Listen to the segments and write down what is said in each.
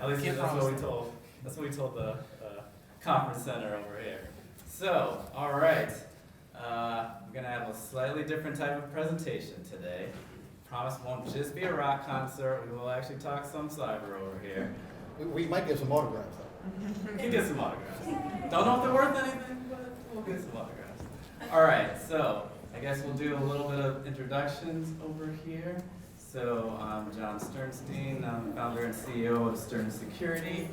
At least that's what we told. That's what we told the conference center over here. So, all right, we're gonna have a slightly different type of presentation today. Promise it won't just be a rock concert. We will actually talk some cyber over here. We might get some autographs though. We can get some autographs. Don't know if they're worth anything, but we'll get some autographs. All right, so I guess we'll do a little bit of introductions over here. So I'm Jon Sternstein. I'm founder and CEO of Cybersecurity.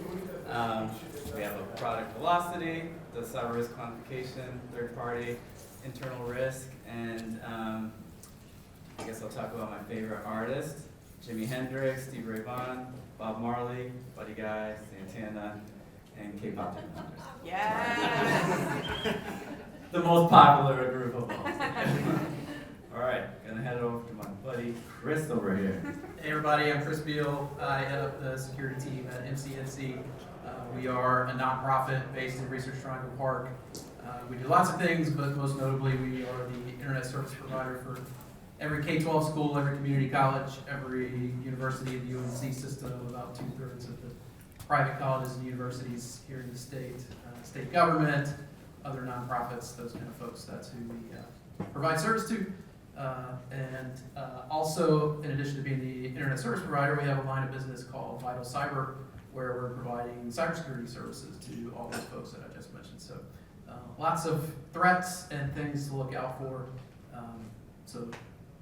We have a product Velocity, the cyber risk quantification, third-party, internal risk, and I guess I'll talk about my favorite artists: Jimi Hendrix, Stevie Ray Vaughan, Bob Marley, Buddy Guy, Santana, and K-pop members. Yeah. The most popular group of all. All right, gonna head over to my buddy Chris over here. Hey everybody, I'm Chris Beal. I head up the security team at MCNC. We are a nonprofit based in Research Triangle Park. We do lots of things, but most notably we are the internet service provider for every K-12 school, every community college, every university in the UNC system, about 2/3 of the private colleges and universities here in the state, state government, other nonprofits, those kind of folks. That's who we provide service to. Also, in addition to being the internet service provider, we have a line of business called Vital Cyber, where we're providing cybersecurity services to all those folks that I just mentioned. So lots of threats and things to look out for. So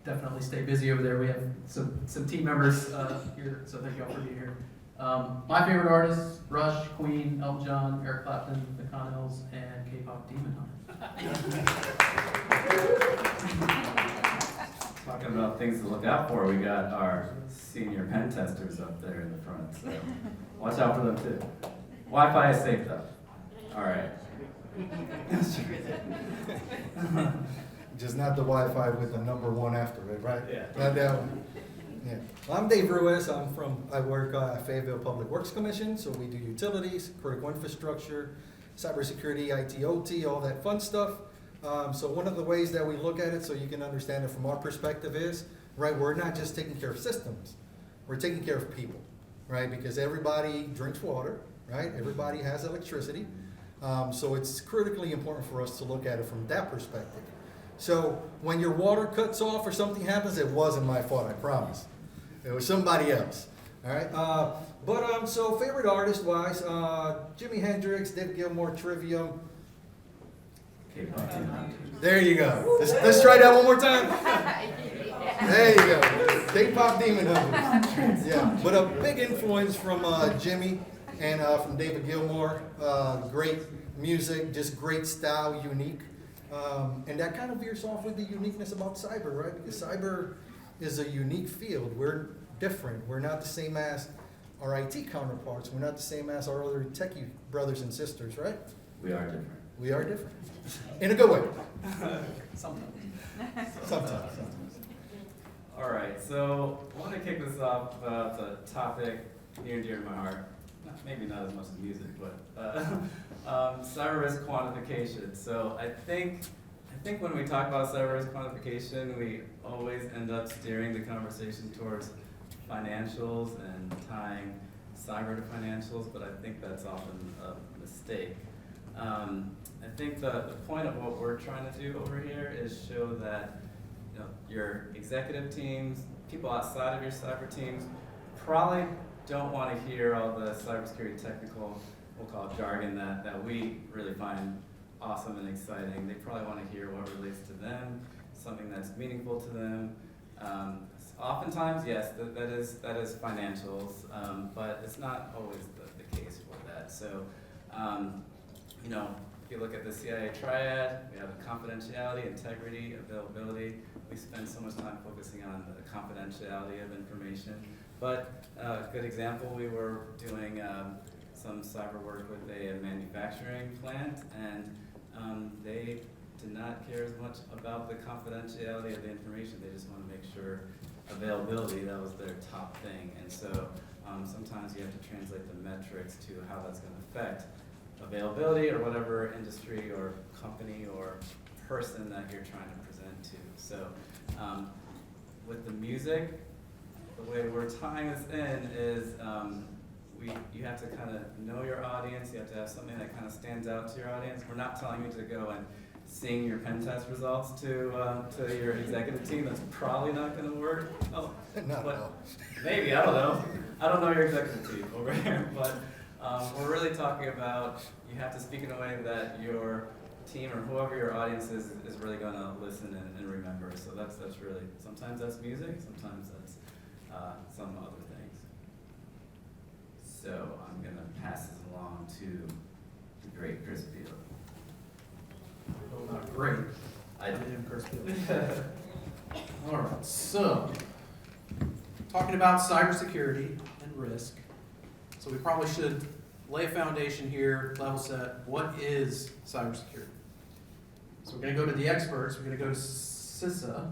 definitely stay busy over there. We have some team members here, so thank you all for being here. My favorite artists: Rush, Queen, Elton John, Eric Clapton, the Connells, and K-pop Demon Hunter. Talking about things to look out for, we got our senior pen testers up there in the front, so watch out for them too. Wi-Fi is safe though. All right. Just not the Wi-Fi with the number 1 after it, right? Yeah. Not that one. Yeah. Well, I'm Dave Ruiz. I work at Fayetteville Public Works Commission, so we do utilities, critical infrastructure, cybersecurity, IT, OT, all that fun stuff. So one of the ways that we look at it, so you can understand it from our perspective, is, right, we're not just taking care of systems, we're taking care of people, right? Because everybody drinks water, right? Everybody has electricity. So it's critically important for us to look at it from that perspective. So when your water cuts off or something happens, it wasn't my fault, I promise. It was somebody else, all right? So favorite artist-wise, Jimi Hendrix, David Gilmour, Trivium. K-pop Demon Hunter. There you go. Let's try that one more time. There you go. K-pop Demon Hunter. Yeah, but a big influence from Jimmy and from David Gilmour. Great music, just great style, unique. And that kind of veers off with the uniqueness about cyber, right? Because cyber is a unique field. We're different. We're not the same as our IT counterparts. We're not the same as our other techie brothers and sisters, right? We are different. We are different. In a good way. Sometimes. Sometimes. All right, so I want to kick this off about a topic near and dear to my heart. Maybe not as much as music, but cyber risk quantification. So I think when we talk about cyber risk quantification, we always end up steering the conversation towards financials and tying cyber to financials, but I think that's often a mistake. I think the point of what we're trying to do over here is show that your executive teams, people outside of your cyber teams, probably don't want to hear all the cybersecurity technical, we'll call it jargon, that we really find awesome and exciting. They probably want to hear what relates to them, something that's meaningful to them. Oftentimes, yes, that is financials, but it's not always the case for that. So, if you look at the CIA triad, we have confidentiality, integrity, availability. We spend so much time focusing on the confidentiality of information. But a good example, we were doing some cyber work with a manufacturing plant, and they did not care as much about the confidentiality of the information. They just want to make sure availability, that was their top thing. And so sometimes you have to translate the metrics to how that's going to affect availability or whatever industry or company or person that you're trying to present to. So with the music, the way we're tying this in is you have to kind of know your audience. You have to have something that kind of stands out to your audience. We're not telling you to go and sing your pen test results to your executive team. That's probably not going to work. Oh, Not at but all. maybe, I don't know. I don't know your executive team over here, but we're really talking about you have to speak in a way that your team or whoever your audience is really going to listen and remember. So that's really, sometimes that's music, sometimes that's some other things. So I'm going to pass this along to the great Chris Beal. Well, not great. I am Chris Beal. All right, so talking about cybersecurity and risk. So we probably should lay a foundation here, level set. What is cybersecurity? So we're going to go to the experts. We're going to go to CISA,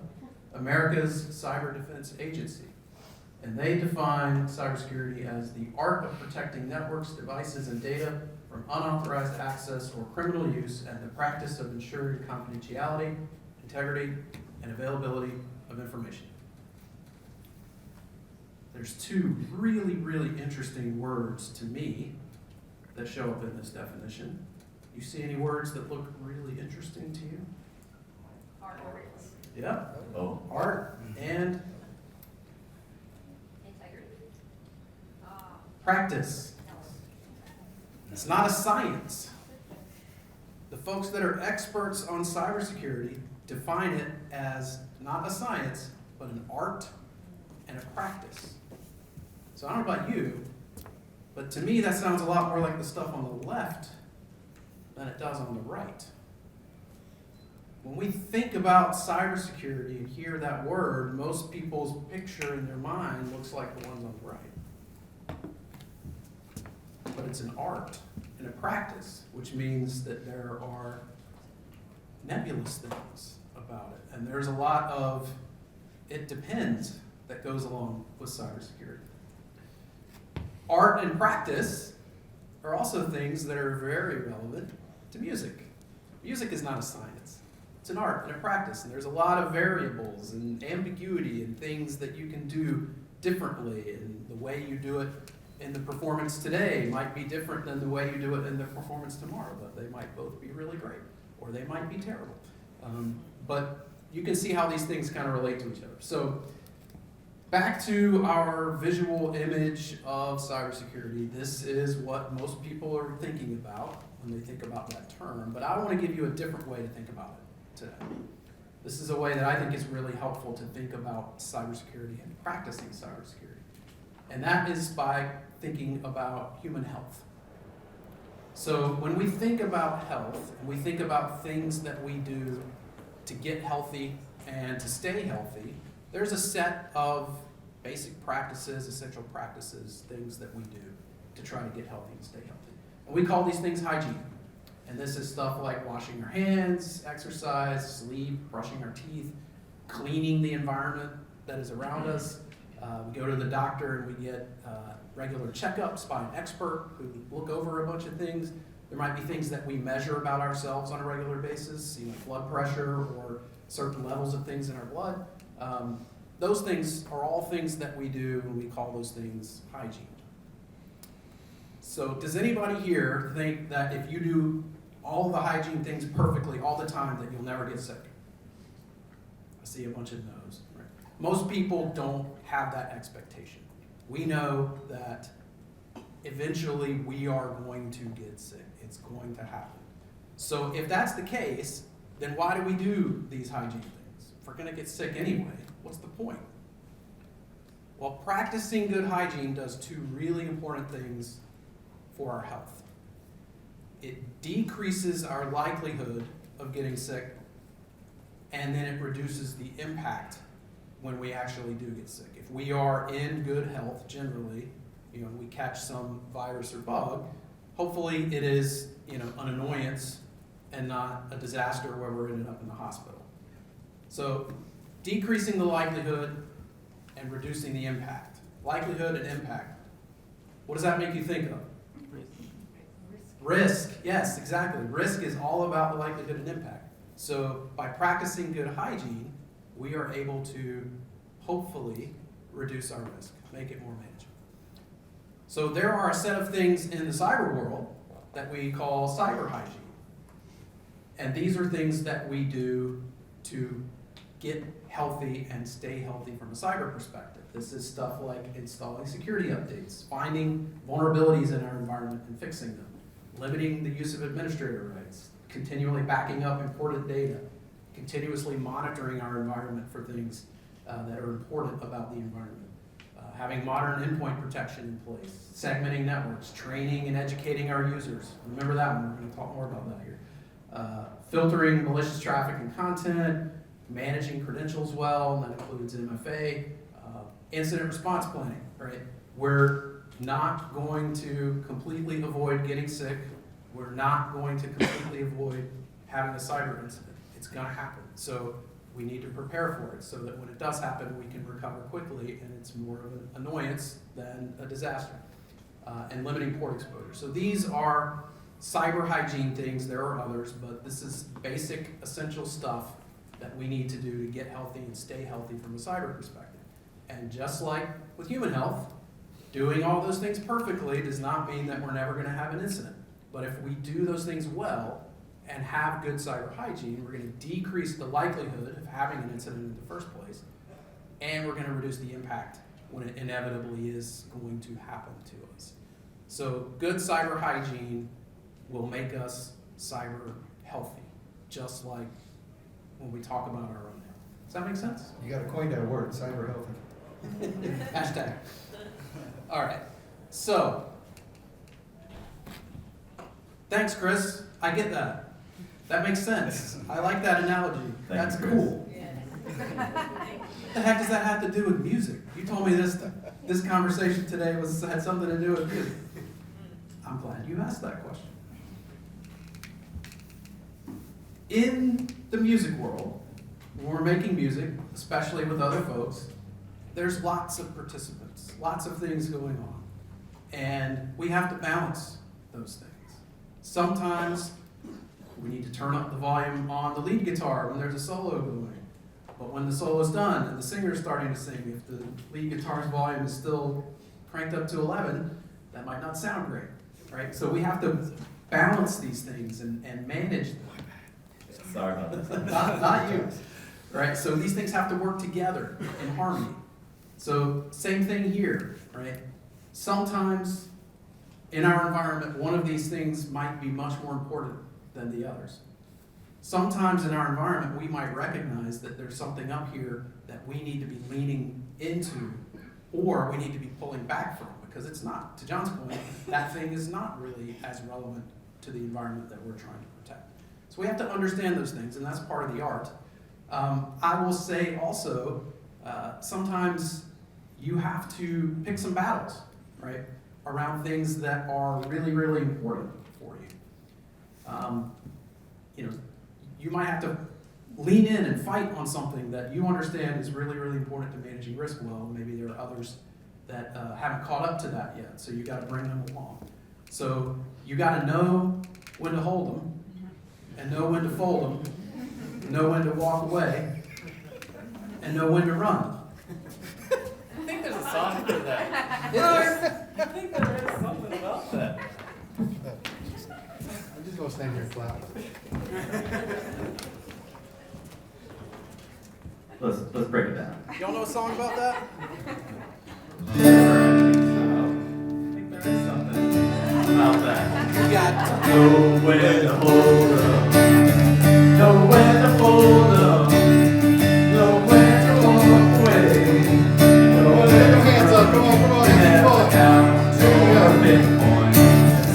America's Cyber Defense Agency. And they define cybersecurity as the art of protecting networks, devices, and data from unauthorized access or criminal use and the practice of ensuring confidentiality, integrity, and availability of information. There's two really, really interesting words to me that show up in this definition. You see any words that look really interesting to you? Art. Yeah. Oh. Art and Integrity. practice. It's not a science. The folks that are experts on cybersecurity define it as not a science, but an art and a practice. So I don't know about you, but to me that sounds a lot more like the stuff on the left than it does on the right. When we think about cybersecurity and hear that word, most people's picture in their mind looks like the ones on the right. But it's an art and a practice, which means that there are nebulous things about it. And there's a lot of it depends that goes along with cybersecurity. Art and practice are also things that are very relevant to music. Music is not a science. It's an art and a practice, and there's a lot of variables and ambiguity and things that you can do differently, and the way you do it in the performance today might be different than the way you do it in the performance tomorrow, but they might both be really great, or they might be terrible. But you can see how these things kind of relate to each other. So back to our visual image of cybersecurity, this is what most people are thinking about when they think about that term, but I want to give you a different way to think about it today. This is a way that I think is really helpful to think about cybersecurity and practicing cybersecurity. And that is by thinking about human health. So when we think about health, and we think about things that we do to get healthy and to stay healthy, there's a set of basic practices, essential practices, things that we do to try to get healthy and stay healthy. And we call these things hygiene. And this is stuff like washing our hands, exercise, sleep, brushing our teeth, cleaning the environment that is around us. We go to the doctor and we get regular checkups by an expert who look over a bunch of things. There might be things that we measure about ourselves on a regular basis, blood pressure or certain levels of things in our blood. Those things are all things that we do, and we call those things hygiene. So does anybody here think that if you do all the hygiene things perfectly all the time that you'll never get sick? I see a bunch of no's. Right? Most people don't have that expectation. We know that eventually we are going to get sick. It's going to happen. So if that's the case, then why do we do these hygiene things? If we're going to get sick anyway, what's the point? Well, practicing good hygiene does two really important things for our health. It decreases our likelihood of getting sick, and then it reduces the impact when we actually do get sick. If we are in good health generally, we catch some virus or bug, hopefully it is an annoyance and not a disaster where we're ending up in the hospital. So decreasing the likelihood and reducing the impact. Likelihood and impact. What does that make you think of? Risk, yes, exactly. Risk is all about the likelihood and impact. So by practicing good hygiene, we are able to hopefully reduce our risk, make it more manageable. So there are a set of things in the cyber world that we call cyber hygiene. And these are things that we do to get healthy and stay healthy from a cyber perspective. This is stuff like installing security updates, finding vulnerabilities in our environment and fixing them, limiting the use of administrator rights, continually backing up important data, continuously monitoring our environment for things that are important about the environment, having modern endpoint protection in place, segmenting networks, training and educating our users. Remember that one, we're going to talk more about that here. Filtering malicious traffic and content, managing credentials well, and that includes MFA, incident response planning, right? We're not going to completely avoid getting sick. We're not going to completely avoid having a cyber incident. It's going to happen. So we need to prepare for it so that when it does happen, we can recover quickly and it's more of an annoyance than a disaster. And limiting port exposure. So these are cyber hygiene things. There are others, but this is basic, essential stuff that we need to do to get healthy and stay healthy from a cyber perspective. And just like with human health, doing all those things perfectly does not mean that we're never going to have an incident. But if we do those things well and have good cyber hygiene, we're going to decrease the likelihood of having an incident in the first place, and we're going to reduce the impact when it inevitably is going to happen to us. So good cyber hygiene will make us cyber healthy, just like when we talk about our own health. Does that make sense? You got to coin that word, cyber healthy. Hashtag. All right. So, thanks, Chris. I get that. That makes sense. I like that analogy. That's cool. What the heck does that have to do with music? You told me this conversation today had something to do with music. I'm glad you asked that question. In the music world, when we're making music, especially with other folks, there's lots of participants, lots of things going on. And we have to balance those things. Sometimes we need to turn up the volume on the lead guitar when there's a solo going. But when the solo's done and the singer's starting to sing, if the lead guitar's volume is still cranked up to 11, that might not sound great, right? So we have to balance these things and manage them. Sorry about that. not you, right? So these things have to work together in harmony. So same thing here, right? Sometimes in our environment, one of these things might be much more important than the others. Sometimes in our environment, we might recognize that there's something up here that we need to be leaning into, or we need to be pulling back from, because it's not, to John's point, that thing is not really as relevant to the environment that we're trying to protect. So we have to understand those things, and that's part of the art. I will say also, sometimes you have to pick some battles, right, around things that are really, really important for you. You might have to lean in and fight on something that you understand is really, really important to managing risk well. Maybe there are others that haven't caught up to that yet, so you got to bring them along. So you got to know when to hold them, and know when to fold them, know when to walk away, and know when to run. I think there's a song for that. I think there is something about that. I'm just going to stand here and clap. Let's break it down. Y'all know a song about that? I think there is something about that. You got Know when to hold up. Know when to fold up. Know when to walk away. Know when to Hands up, come on, never come on. count to a pinpoint.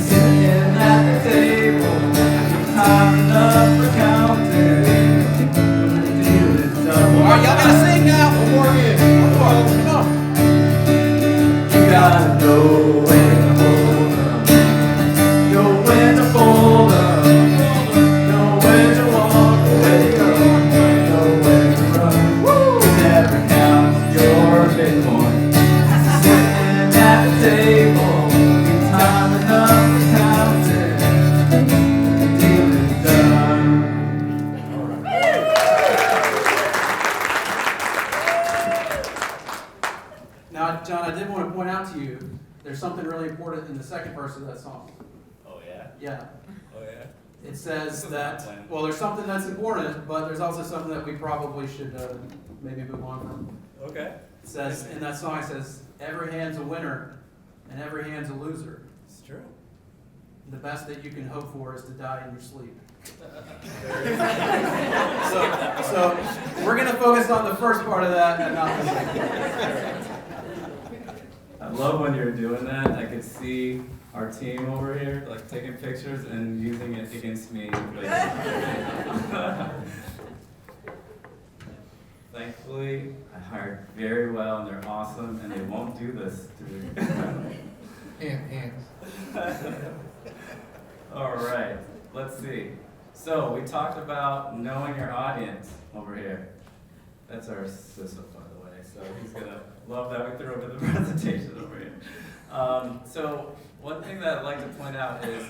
Sitting at the table, time enough for counting. Deal is done. All right, y'all gotta sing now. One more again. Come on. You gotta know when to hold up. Know when to fold up. Know in the second verse of that song. Oh, yeah? Yeah. Oh, yeah? It says This is that, not planned. well, there's something that's important, but there's also something that we probably should maybe move on from. Okay. It says, in that song, it says, every hand's a winner and every hand's a loser. It's true. The best that you can hope for is to die in your sleep. So we're going to focus on the first part of that and not the second. I love when you're doing that. I could see our team over here, like taking pictures and using it against me. Thankfully, I hired very well and they're awesome and they won't do this to me. Hands. All right, let's see. So we talked about knowing your audience over here. That's our CISO, by the way. So he's gonna love that we threw over the presentation over here. So one thing that I'd like to point out is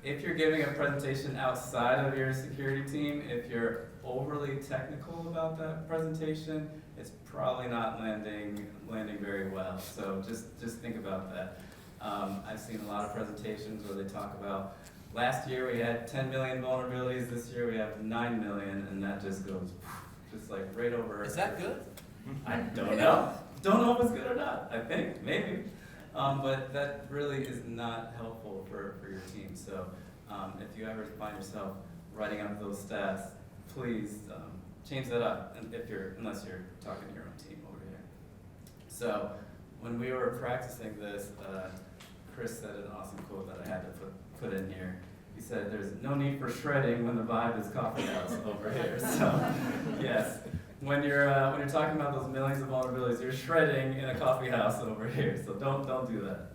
if you're giving a presentation outside of your security team, if you're overly technical about that presentation, it's probably not landing very well. So just think about that. I've seen a lot of presentations where they talk about last year we had 10 million vulnerabilities, this year we have 9 million, and that just goes just like right over. Is that good? I don't know. Don't know if it's good or not. I think, maybe. But that really is not helpful for your team. So if you ever find yourself writing up those stats, please change that up unless you're talking to your own team over here. So when we were practicing this, Chris said an awesome quote that I had to put in here. He said, "There's no need for shredding when the vibe is coffee house over here." So yes, when you're talking about those millions of vulnerabilities, you're shredding in a coffee house over here. So don't do that.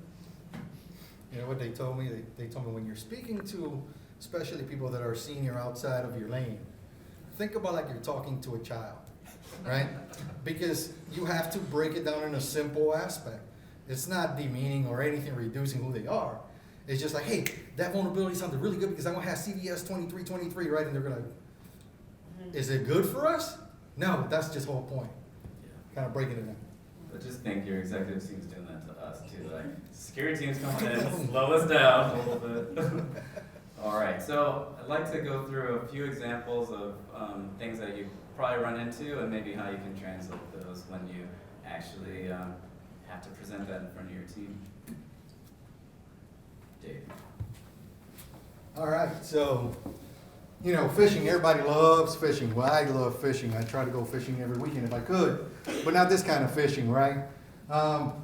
You know what they told me? They told me when you're speaking to, especially people that are senior outside of your lane, think about like you're talking to a child, right? Because you have to break it down in a simple aspect. It's not demeaning or anything reducing who they are. It's just like, hey, that vulnerability sounded really good because I'm gonna have CVS 2323, right? And they're gonna, is it good for us? No, that's just the whole point. Kind of breaking it down. But just think your executive team's doing that to us too. Like, security team's coming in, slow us down a little bit. All right, so I'd like to go through a few examples of things that you probably run into and maybe how you can translate those when you actually have to present that in front of your team. Dave. All right, so, you know, fishing, everybody loves fishing. Well, I love fishing. I try to go fishing every weekend if I could, but not this kind of fishing, right? When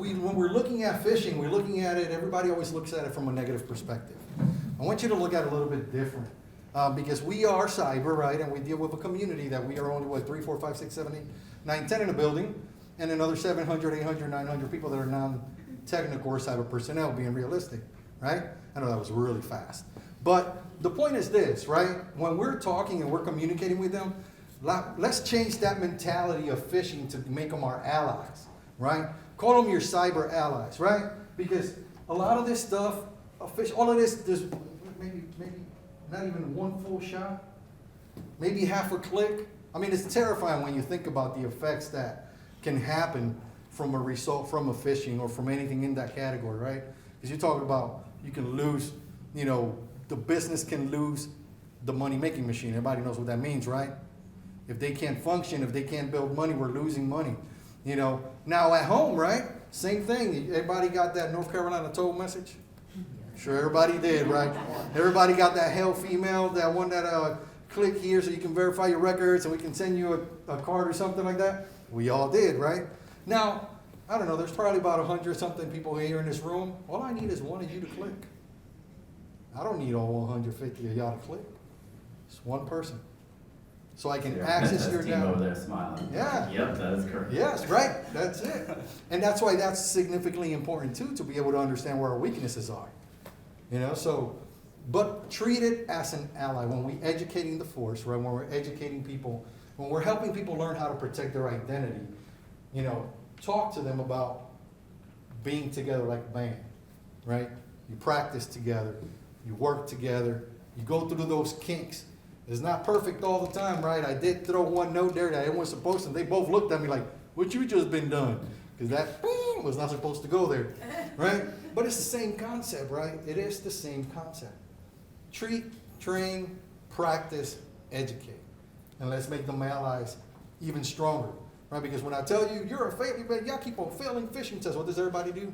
we're looking at fishing, we're looking at it, everybody always looks at it from a negative perspective. I want you to look at it a little bit different. Because we are cyber, right? And we deal with a community that we are only, what, 3, 4, 5, 6, 7, 8, 9, 10 in a building, and another 700, 800, 900 people that are non-technical or cyber personnel, being realistic, right? I know that was really fast. But the point is this, right? When we're talking and we're communicating with them, let's change that mentality of fishing to make them our allies, right? Call them your cyber allies, right? Because a lot of this stuff, all of this, there's maybe not even one full shot, maybe half a click. I mean, it's terrifying when you think about the effects that can happen from a result from a phishing or from anything in that category, right? Because you're talking about you can lose, you know, the business can lose the money-making machine. Everybody knows what that means, right? If they can't function, if they can't build money, we're losing money. You know, now at home, right? Same thing. Everybody got that North Carolina toll message? Sure, everybody did, right? Everybody got that hell email, that one that click here so you can verify your records and we can send you a card or something like that. We all did, right? Now, I don't know, there's probably about 100-something people here in this room. All I need is one of you to click. I don't need all 150 of y'all to click. It's one person. So I can access your team over there smiling. Yeah. Yep, that is correct. Yes, right. That's it. And that's why that's significantly important too, to be able to understand where our weaknesses are. You know, so, but treat it as an ally. When we're educating the force, right? When we're educating people, when we're helping people learn how to protect their identity, you know, talk to them about being together like a band, right? You practice together, you work together, you go through those kinks. It's not perfect all the time, right? I did throw one note there that I wasn't supposed to. They both looked at me like, what you just been done? Because that was not supposed to go there. right? But it's the same concept, right? It is the same concept. Treat, train, practice, educate. And let's make them allies even stronger, right? Because when I tell you, you're a failure, y'all keep on failing phishing tests, what does everybody do?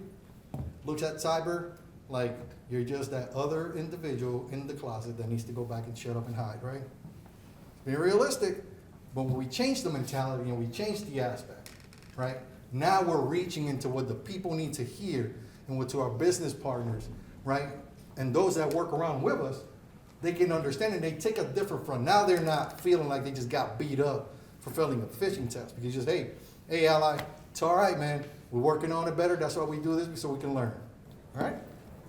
Looks at cyber like you're just that other individual in the closet that needs to go back and shut up and hide, right? Be realistic, but when we change the mentality and we change the aspect, right? Now we're reaching into what the people need to hear and what to our business partners, right? And those that work around with us, they can understand and they take a different front. Now they're not feeling like they just got beat up for failing a phishing test because just, hey, ally, it's all right, man. We're working on it better. That's why we do this so we can learn, all right?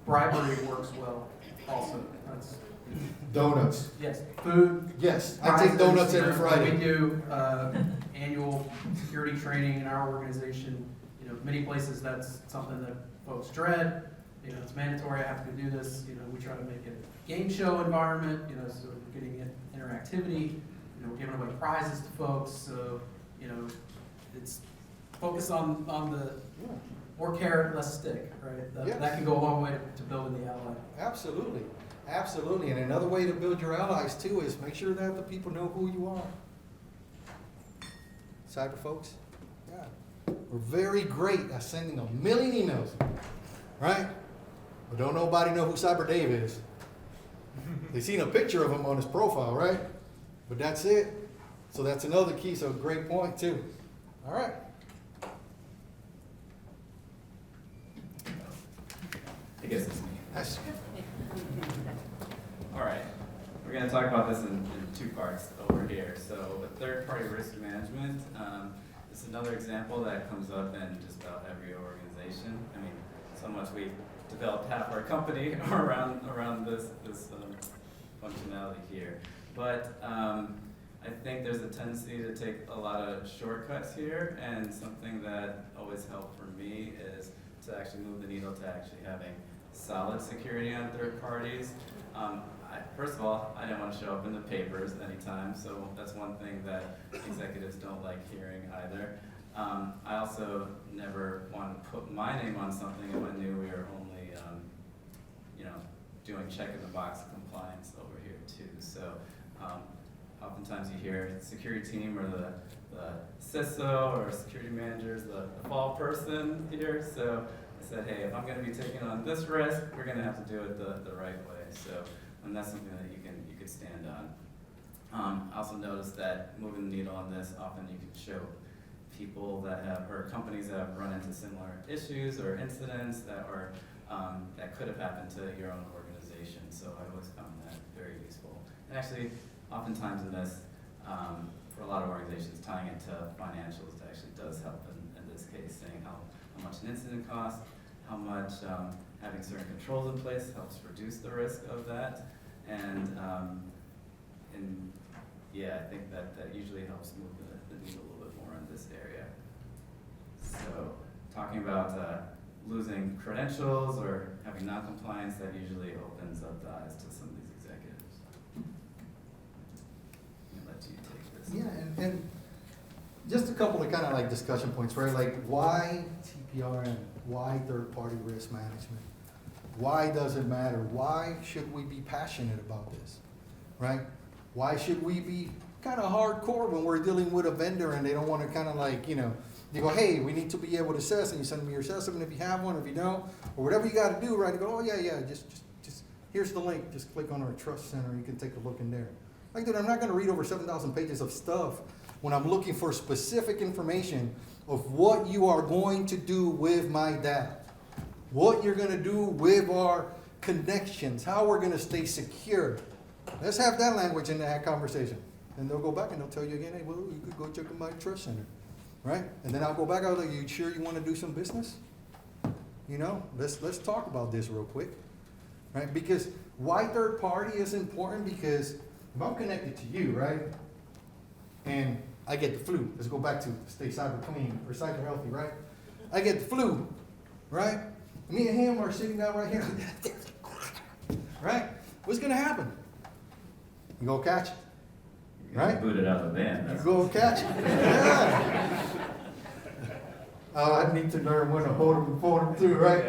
Bribery works well also. That's, Donuts. yes, food. Yes, I take donuts every Friday. We do annual security training in our organization. You know, many places that's something that folks dread. You know, it's mandatory. I have to do this. You know, we try to make it a game show environment. You know, so we're getting it interactivity. You know, we're giving away prizes to folks. So, you know, it's focus on the more carrot, less stick, right? That, Yes. that can go a long way to building the ally. Absolutely, absolutely. And another way to build your allies too is make sure that the people know who you are. Cyber folks, yeah, we're very great at sending 1 million emails, right? But don't nobody know who Cyber Dave is. They seen a picture of him on his profile, right? But that's it. So that's another key. So great point too. All right. I guess it's me. That's, All right, we're going to talk about this in two parts over here. So with third-party risk management, it's another example that comes up in just about every organization. I mean, so much we developed half our company around this functionality here. But I think there's a tendency to take a lot of shortcuts here, and something that always helped for me is to actually move the needle to actually having solid security on third parties. First of all, I didn't want to show up in the papers anytime, so that's one thing that executives don't like hearing either. I also never wanted to put my name on something if I knew we were only, doing check in the box compliance over here too. So oftentimes you hear the security team or the CISO or security managers, the fall person here. So I said, hey, if I'm going to be taking on this risk, we're going to have to do it the right way. So, and that's something that you could stand on. I also noticed that moving the needle on this, often you can show people that have, or companies that have run into similar issues or incidents that are that could have happened to your own organization. So I always found that very useful. And actually, oftentimes in this, for a lot of organizations, tying it to financials actually does help in this case, saying how much an incident costs, how much having certain controls in place helps reduce the risk of that, and yeah, I think that usually helps move the needle a little bit more in this area. So talking about losing credentials or having non-compliance, that usually opens up the eyes to some of these executives. I'll let you take this. yeah, and just a couple of kind of like discussion points, right? Like why TPRM? Why third-party risk management? Why does it matter? Why should we be passionate about this, right? Why should we be kind of hardcore when we're dealing with a vendor and they don't want to kind of like, they go, hey, we need to be able to assess, and you send me your assessment if you have one, if you don't, or whatever you got to do, right? You go, oh yeah, just here's the link. Just click on our trust center. You can take a look in there. Like, dude, I'm not going to read over 7,000 pages of stuff when I'm looking for specific information of what you are going to do with my data, what you're going to do with our connections, how we're going to stay secure. Let's have that language in that conversation. And they'll go back and they'll tell you again, hey, well, you could go check my trust center, right? And then I'll go back, I'll like, you sure you want to do some business? Let's talk about this real quick, right? Because why third party is important, because if I'm connected to you, right, and I get the flu, let's go back to stay cyber clean or cyber healthy, right? I get the flu, right? Me and him are sitting down right here, right? What's gonna happen? You go catch it, right? Booted out of the van. You go catch it, yeah. I need to learn when to hold them and fold them too, right?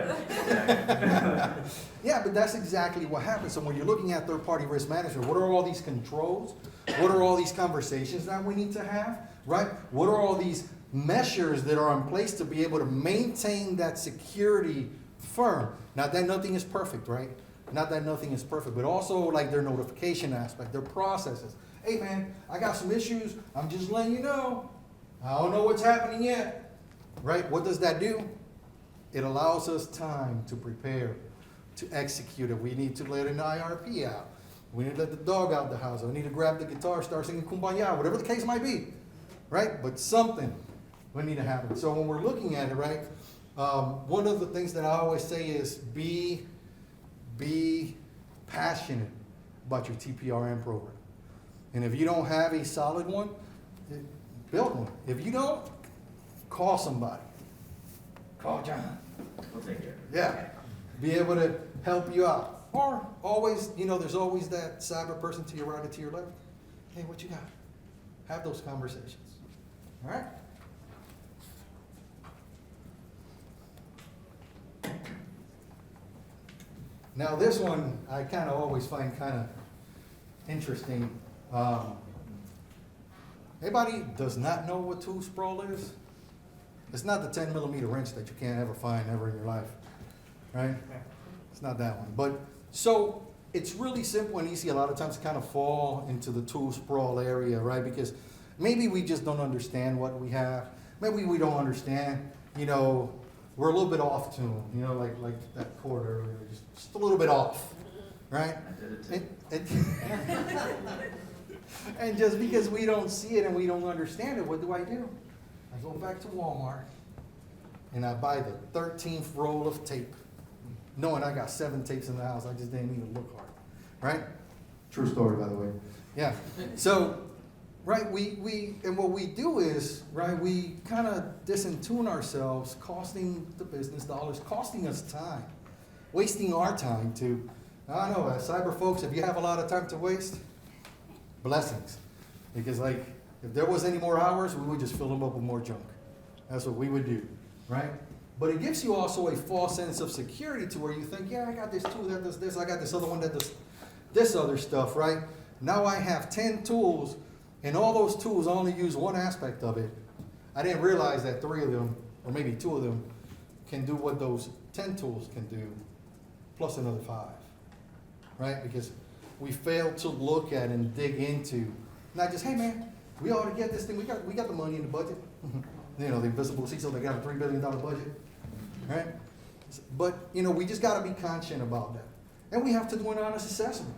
Yeah. Yeah, but that's exactly what happens. So when you're looking at third-party risk management, what are all these controls? What are all these conversations that we need to have, right? What are all these measures that are in place to be able to maintain that security firm? Not that nothing is perfect, right? Not that nothing is perfect, but also like their notification aspect, their processes. Hey man, I got some issues. I'm just letting you know. I don't know what's happening yet, right? What does that do? It allows us time to prepare, to execute it. We need to let an IRP out. We need to let the dog out the house. We need to grab the guitar, start singing Kumbaya, whatever the case might be, right? But something will need to happen. So when we're looking at it, right, one of the things that I always say is be passionate about your TPRM program. And if you don't have a solid one, build one. If you don't, call somebody. Call John. We'll take care of it. Yeah. Be able to help you out. Or always, there's always that cyber person to your right or to your left. Hey, what you got? Have those conversations. All right? Now this one I kind of always find kind of interesting. Anybody does not know what tool sprawl is? It's not the 10 mm wrench that you can't ever find ever in your life, right? It's not that one. But so it's really simple and easy a lot of times to kind of fall into the tool sprawl area, right? Because maybe we just don't understand what we have. Maybe we don't understand, we're a little bit off tune, like that chord earlier, just a little bit off, right? I did it too. And just because we don't see it and we don't understand it, what do? I go back to Walmart and I buy the 13th roll of tape, knowing I got 7 tapes in the house. I just didn't need to look hard, right? True story, by the way. Yeah. So, right, and what we do is, right, we kind of disentune ourselves, costing the business dollars, costing us time, wasting our time to, I don't know, cyber folks, if you have a lot of time to waste, blessings. Because if there was any more hours, we would just fill them up with more junk. That's what we would do, right? But it gives you also a false sense of security to where you think, yeah, I got this tool that does this, I got this other one that does this other stuff, right? Now I have 10 tools, and all those tools only use one aspect of it. I didn't realize that 3 of them, or maybe 2 of them, can do what those 10 tools can do, plus another 5, right? Because we fail to look at and dig into, not just, hey man, we ought to get this thing, we got the money in the budget. The invisible CISO, they got a $3 billion budget, right? But, we just gotta be conscious about that. And we have to do an honest assessment.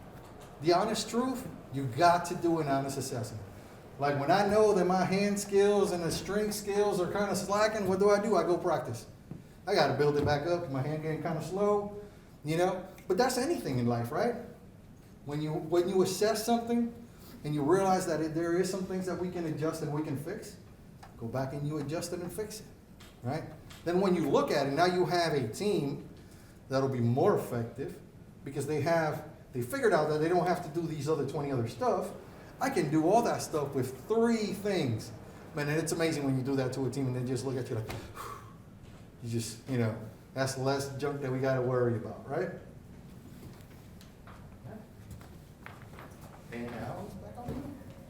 The honest truth, you got to do an honest assessment. Like when I know that my hand skills and the string skills are kind of slacking, what do? I go practice. I gotta build it back up, my hand getting kind of slow, But that's anything in life, right? When you assess something and you realize that there is some things that we can adjust and we can fix, go back and you adjust it and fix it, right? Then when you look at it, now you have a team that'll be more effective because they figured out that they don't have to do these other 20 other stuff. I can do all that stuff with 3 things. Man, and it's amazing when you do that to a team and they just look at you like, you just, that's less junk that we got to worry about, right?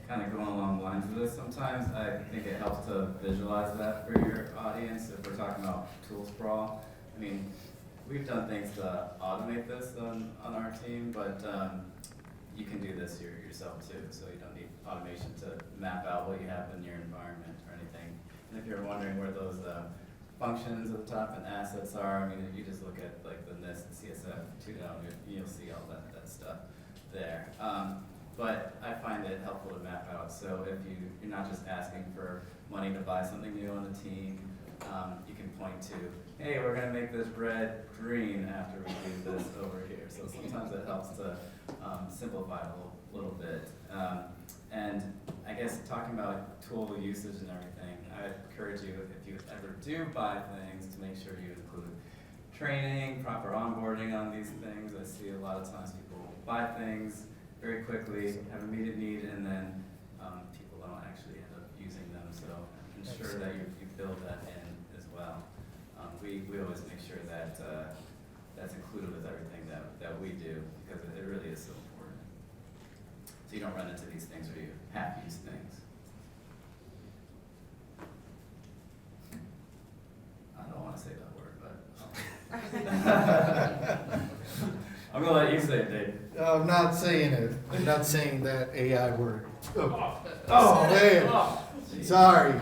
Kind of going along the lines of this, sometimes I think it helps to visualize that for your audience if we're talking about tool sprawl. I mean, we've done things to automate this on our team, but you can do this yourself too, so you don't need automation to map out what you have in your environment or anything. And if you're wondering where those functions at the top and assets are, I mean, if you just look at like the NIST, CSF, 2 down, you'll see all that stuff there. But I find it helpful to map out. So if you're not just asking for money to buy something new on the team, you can point to, hey, we're gonna make this red green after we do this over here. So sometimes it helps to simplify a little bit. And I guess talking about tool usage and everything, I encourage you, if you ever do buy things, to make sure you include training, proper onboarding on these things. I see a lot of times people buy things very quickly, have immediate need, and then people don't actually end up using them. So ensure that you build that in as well. We always make sure that that's included with everything that we do, because it really is so important. So you don't run into these things where you have these things. I don't want to say that word, but I'm going to let you say it, Dave. I'm not saying it. I'm not saying that AI word. Oh, man. Sorry.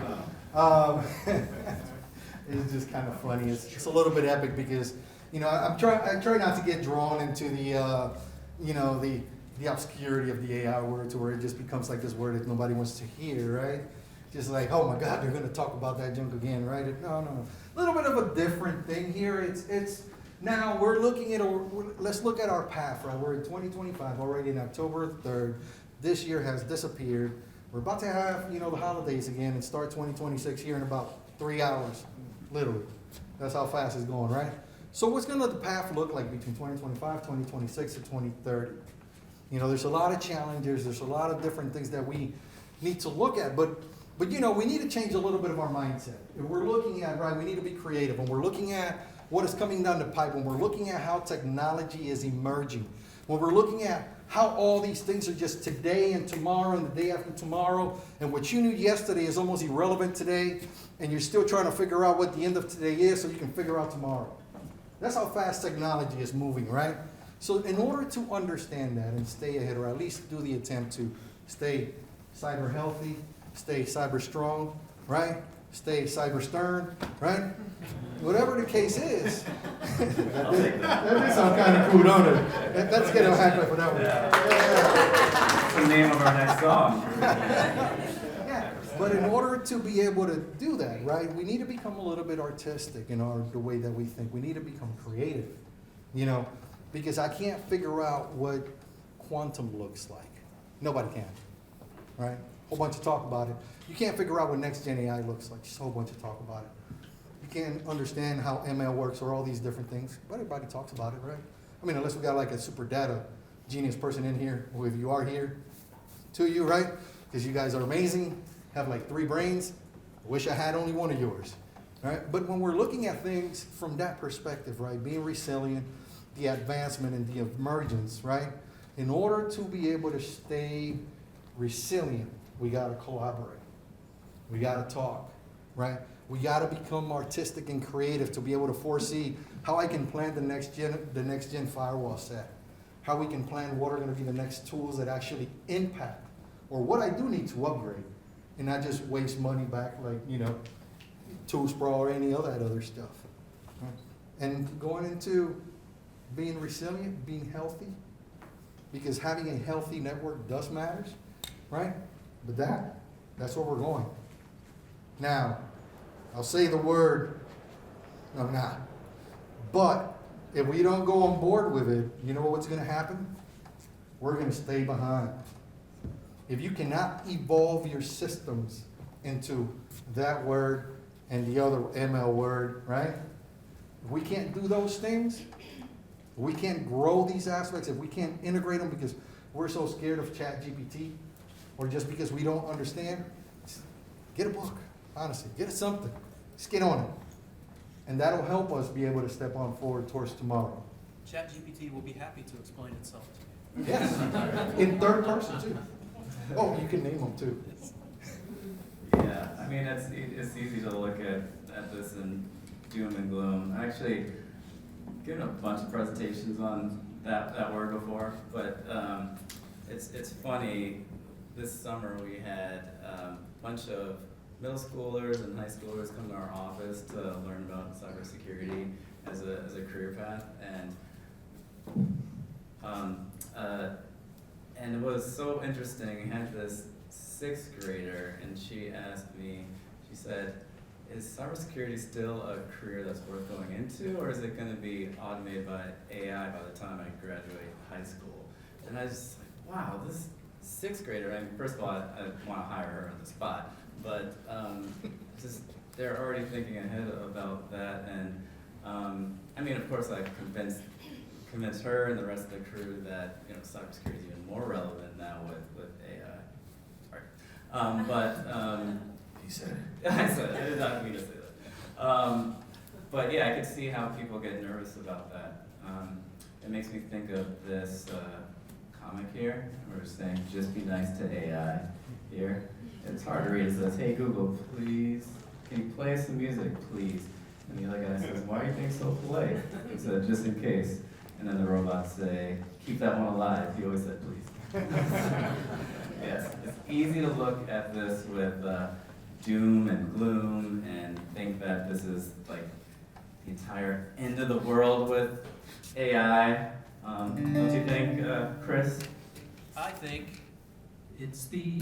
It's just kind of funny. It's a little bit epic because, you know, I try not to get drawn into the, you know, the obscurity of the AI word to where it just becomes like this word that nobody wants to hear, right? Just like, oh my God, they're going to talk about that junk again, right? No. A little bit of a different thing here. It's now we're looking at, let's look at our path, right? We're in 2025, already in October 3rd. This year has disappeared. We're about to have, you know, the holidays again and start 2026 here in about 3 hours, literally. That's how fast it's going, right? So what's going to the path look like between 2025, 2026, and 2030? You know, there's a lot of challenges. There's a lot of different things that we need to look at, but you know, we need to change a little bit of our mindset. If we're looking at, right, we need to be creative. When we're looking at what is coming down the pipe, when we're looking at how technology is emerging, when we're looking at how all these things are just today and tomorrow and the day after tomorrow, and what you knew yesterday is almost irrelevant today, and you're still trying to figure out what the end of today is so you can figure out tomorrow. That's how fast technology is moving, right? So in order to understand that and stay ahead, or at least do the attempt to stay cyber healthy, stay cyber strong, right? Stay cyber stern, right? Whatever the case is. That did sound kind of cool, don't it? Let's get a hack for that one. That's the name of our next song. Yeah, but in order to be able to do that, right, we need to become a little bit artistic in the way that we think. We need to become creative, you know, because I can't figure out what quantum looks like. Nobody can, right? Whole bunch of talk about it. You can't figure out what next gen AI looks like. Just a whole bunch of talk about it. You can't understand how ML works or all these different things, but everybody talks about it, right? I mean, unless we got like a super data genius person in here, or if you are here, to you, right? Because you guys are amazing, have like 3 brains. I wish I had only one of yours, right? But when we're looking at things from that perspective, right, being resilient, the advancement and the emergence, right? In order to be able to stay resilient, we got to collaborate. We got to talk, right? We got to become artistic and creative to be able to foresee how I can plan the next gen firewall set, how we can plan what are going to be the next tools that actually impact, or what I do need to upgrade, and not just waste money back like, you know, tool sprawl or any other that other stuff. Right? And going into being resilient, being healthy, because having a healthy network does matters, right? But that's where we're going. Now, I'll say the word, no, I'm not. But if we don't go on board with it, you know what's going to happen? We're going to stay behind. If you cannot evolve your systems into that word and the other ML word, right? If we can't do those things, if we can't grow these aspects, if we can't integrate them because we're so scared of ChatGPT, or just because we don't understand, get a book, honestly, get something, just get on it. And that'll help us be able to step on forward towards tomorrow. ChatGPT will be happy to explain itself to you. Yes, in third person too. Oh, you can name them too. Yeah, I mean, it's easy to look at this and doom and gloom. I actually given a bunch of presentations on that word before, but it's funny. This summer we had a bunch of middle schoolers and high schoolers come to our office to learn about cybersecurity as a career path, and it was so interesting. We had this 6th grader, and she asked me, she said, is cybersecurity still a career that's worth going into, or is it going to be automated by AI by the time I graduate high school? And I was just like, wow, this 6th grader, I mean, first of all, I want to hire her on the spot, but just they're already thinking ahead about that, and I mean, of course, I convinced her and the rest of the crew that, you know, cybersecurity is even more relevant now with AI. Sorry, but he said it. I said it. I did not mean to say But yeah, I could see how people get nervous about that. It makes me think of this comic here, where it's saying, just be nice to AI here. It's hard to read. It says, hey Google, please, can you play some music, please? And the other guy says, why are you being so polite? He said, just in case. And then the robots say, keep that one alive. He always said, please. Yes, it's easy to look at this with doom and gloom and think that this is like the entire end of the world with AI. Don't you think, Chris? I think it's the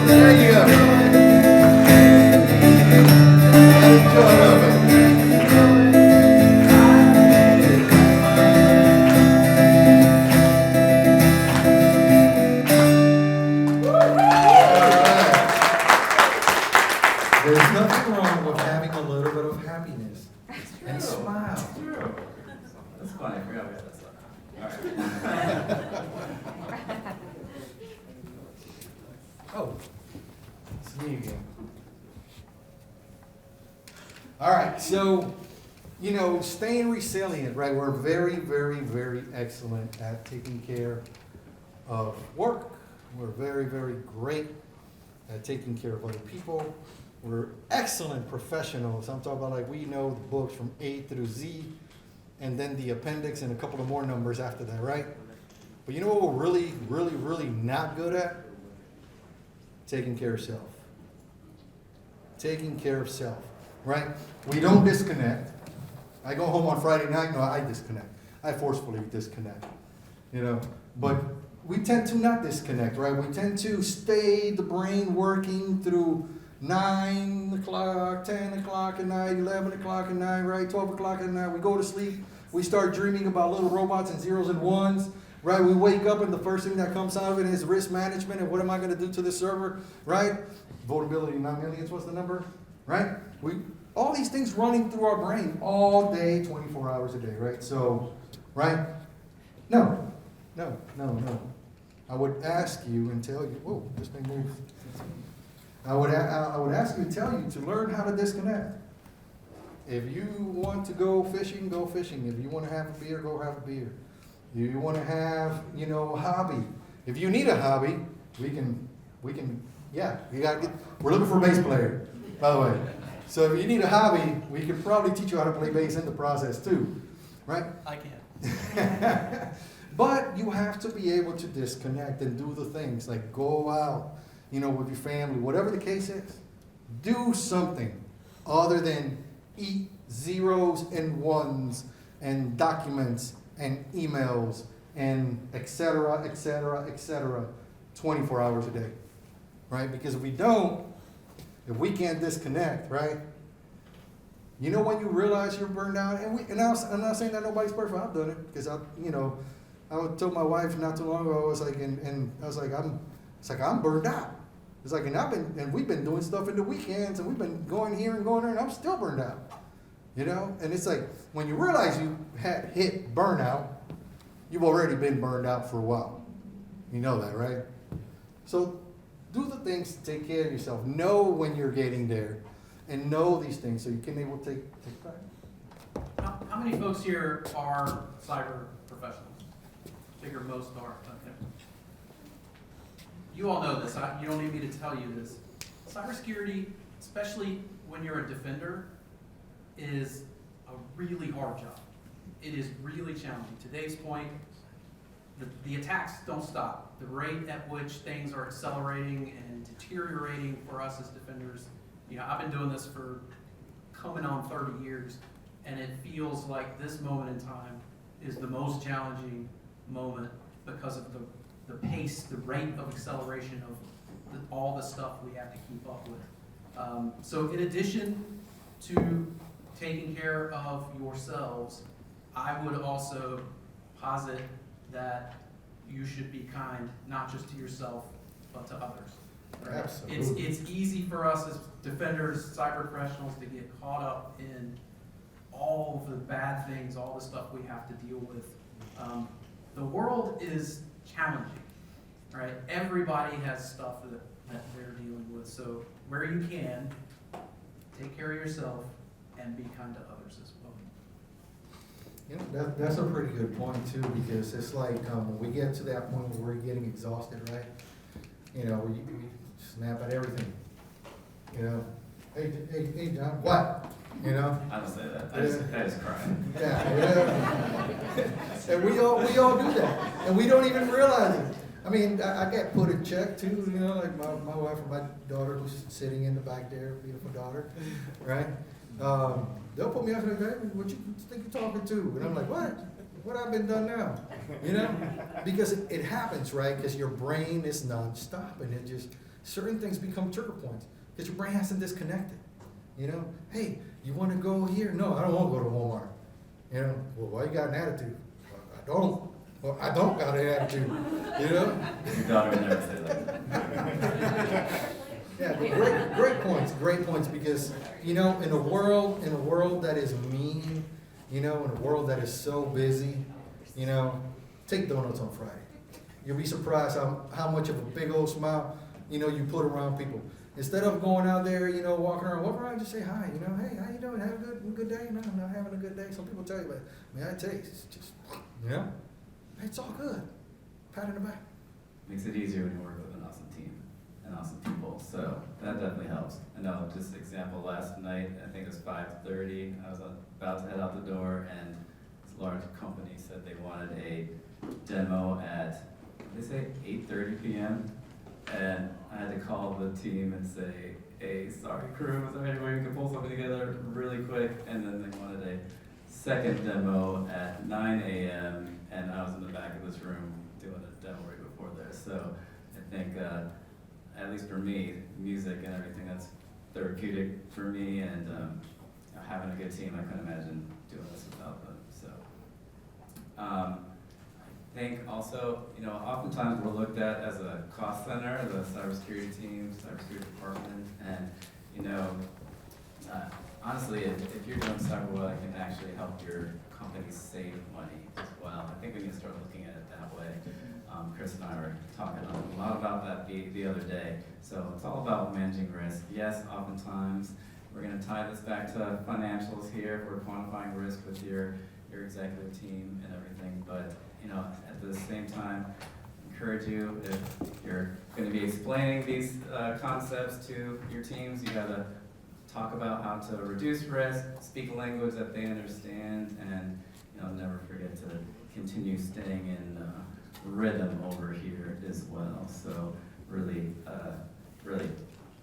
There you go. There's nothing wrong with having a little bit of happiness and smile. It's true. That's funny. I forgot we had that stuff. All right. Oh, it's me again. All right, so, staying resilient, right? We're very, very, very excellent at taking care of work. We're very, very great at taking care of other people. We're excellent professionals. I'm talking about we know the books from A through Z, and then the appendix and a couple of more numbers after that, right? But you know what we're really, really, really not good at? Taking care of self. Taking care of self, right? We don't disconnect. I go home on Friday night, no, I disconnect. I forcefully disconnect, But we tend to not disconnect, right? We tend to stay the brain working through 9 o'clock, 10 o'clock at night, 11 o'clock at night, right? 12 o'clock at night. We go to sleep. We start dreaming about little robots and zeros and ones. Right, we wake up and the first thing that comes out of it is risk management and what am I going to do to this server, right? Vulnerability, not millions, what's the number, right? All these things running through our brain all day, 24 hours a day, right? So, right? No. I would ask you and tell you, whoa, this thing moves. I would ask you and tell you to learn how to disconnect. If you want to go fishing, go fishing. If you want to have a beer, go have a beer. You want to have, a hobby. If you need a hobby, we can, yeah, we're looking for a bass player, by the way. So if you need a hobby, we can probably teach you how to play bass in the process too, right? I can. But you have to be able to disconnect and do the things like go out, with your family, whatever the case is. Do something other than eat zeros and ones and documents and emails and et cetera, 24 hours a day, right? Because if we can't disconnect, right? When you realize you're burned out, I'm not saying that nobody's perfect. I've done it because I told my wife not too long ago. I was like, I'm burned out. It's like, and we've been doing stuff in the weekends, and we've been going here and going there, and I'm still burned out. And it's like, when you realize you had hit burnout, you've already been burned out for a while. You know that, right? So do the things to take care of yourself. Know when you're getting there, and know these things so you can able to take time. How many folks here are cyber professionals? I figure most are. Okay. You all know this. You don't need me to tell you this. Cybersecurity, especially when you're a defender, is a really hard job. It is really challenging. Today's point, the attacks don't stop. The rate at which things are accelerating and deteriorating for us as defenders, I've been doing this for coming on 30 years, and it feels like this moment in time is the most challenging moment because of the pace, the rate of acceleration of all the stuff we have to keep up with. So in addition to taking care of yourselves, I would also posit that you should be kind, not just to yourself, but to others. Right? Absolutely. It's easy for us as defenders, cyber professionals, to get caught up in all of the bad things, all the stuff we have to deal with. The world is challenging, right? Everybody has stuff that they're dealing with. So where you can, take care of yourself and be kind to others as well. You know, that's a pretty good point too, because it's like, when we get to that point where we're getting exhausted, right? You know, we snap at everything. You know, hey, John, what? You know? I don't say that. I just cry. Yeah. And we all do that, and we don't even realize it. I mean, I get put in check too, you know, like my wife and my daughter who's sitting in the back there, beautiful daughter, right? They'll put me out there, hey, what you think you're talking to? And I'm like, what? What I've been done now? You know? Because it happens, right? Because your brain is nonstop, and it just, certain things become trigger points, because your brain hasn't disconnected. You know, hey, you want to go here? No, I don't want to go to Walmart. You know, well, why you got an attitude? I don't. Well, I don't got an attitude. You know? Your daughter would never say that. Yeah, but great points, because, you know, in a world that is mean, you know, in a world that is so busy, you know, take donuts on Friday. You'll be surprised how much of a big old smile, you know, you put around people. Instead of going out there, you know, walk around, just say hi, you know, hey, how you doing? Have a good day? No, I'm not having a good day. Some people tell you, but man, I tell you, it's just, you know, it's all good. Pat in the back. Makes it easier when you work with an awesome team and awesome people, so that definitely helps. I know, just example, last night, I think it was 5:30, I was about to head out the door, and this large company said they wanted a demo at, what did they say, 8:30 p.m.? And I had to call the team and say, hey, sorry crew, is there any way we can pull something together really quick? And then they wanted a second demo at 9 a.m. and I was in the back of this room doing a demo right before there. So I think, at least for me, music and everything, that's therapeutic for me, and having a good team, I couldn't imagine doing this without them. So I think also, you know, oftentimes we're looked at as a cost center, the cybersecurity team, cybersecurity department, and, you know, honestly, if you're doing cyber well, it can actually help your company save money as well. I think we need to start looking at it that way. Chris and I were talking a lot about that the other day. So it's all about managing risk. Yes, oftentimes we're going to tie this back to financials here. We're quantifying risk with your executive team and everything, but you know, at the same time, encourage you, if you're going to be explaining these concepts to your teams, you got to talk about how to reduce risk, speak a language that they understand, and you know, never forget to continue staying in rhythm over here as well. So really, really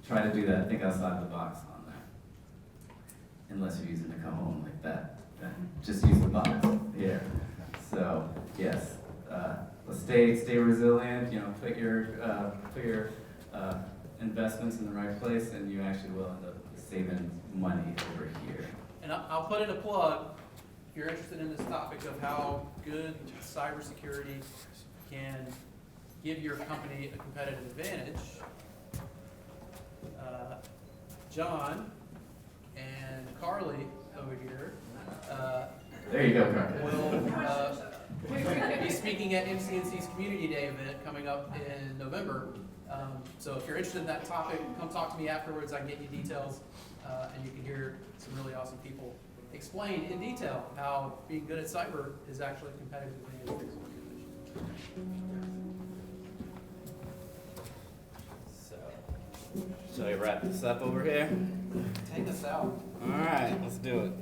try to do that. Think outside the box on that. Unless you're using a cajon like that, then just use the box here. So yes, let's stay resilient. You know, put your investments in the right place, and you actually will end up saving money over here. And I'll put in a plug, if you're interested in this topic of how good cybersecurity can give your company a competitive advantage, John and Carly over here There you go, Carter. will be speaking at MCNC's Community Day event coming up in November. So if you're interested in that topic, come talk to me afterwards. I can get you details, and you can hear some really awesome people explain in detail how being good at cyber is actually a competitive advantage. So, shall we wrap this up over here? Take us out. All right, let's do it.